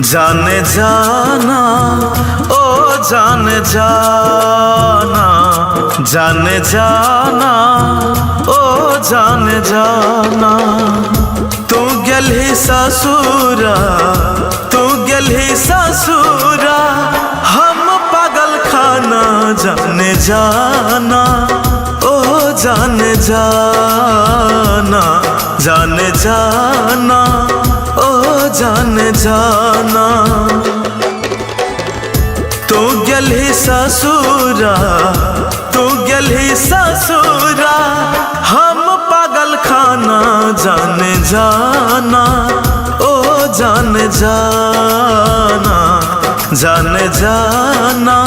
जाने जाना ओ जाने जाना, जाने जाना ओ जाने जाना। तू गेलही ससुरा, तू गेलही ससुरा, हम पागल खाना। जाने जाना ओ जाने जाना, जाने जाना ओ जाने जाना। तू गेलही ससुरा, तू गेलही ससुरा, हम पागल खाना। जाने जाना ओ जाने जाना, जाने जाना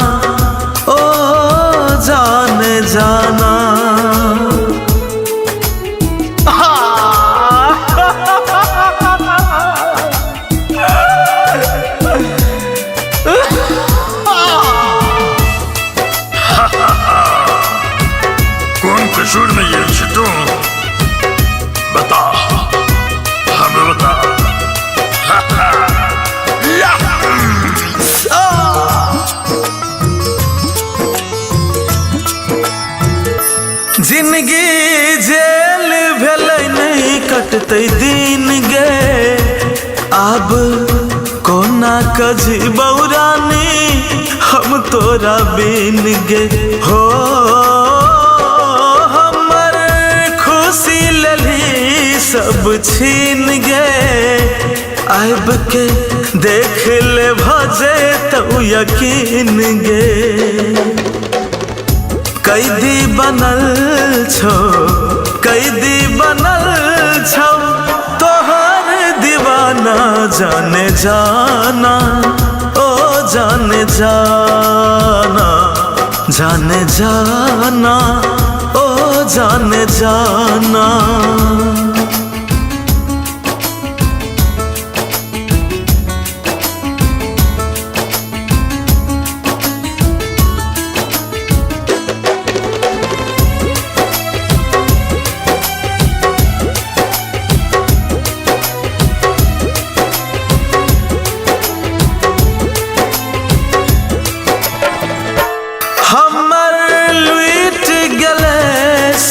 ओ जाने जाना। कौन कसूर में ये तू बता, हमें बता। जिंदगी जेल भेलै नहीं कटते दिन गे। अब कोना कजी बौरानी हम तोरा बिन गे। हो हमर खुशी लेली सब छीन गे। आब के देख ले भजे तो यकीन गे। कैदी बनल छो, कैदी बनल छो, तोहर दीवाना। जाने जाना ओ जाने जाना, जाने जाना ओ जाने जाना।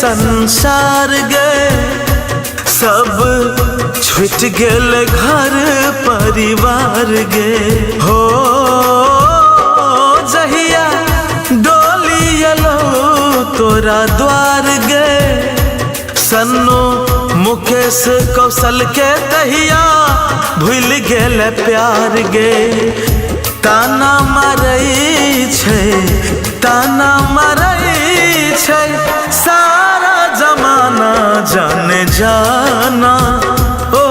संसार गे सब छूट गेल घर परिवार गे। हो जहिया डोली एलो तोरा द्वार गे। सन्नो मुकेश कौशल के तहिया भूल गेल प्यार गे। ताना मारै छै, ताना मारै छै सारा जमाना। जाने जाना ओ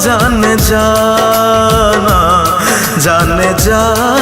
जाने जाना, जाने जाना।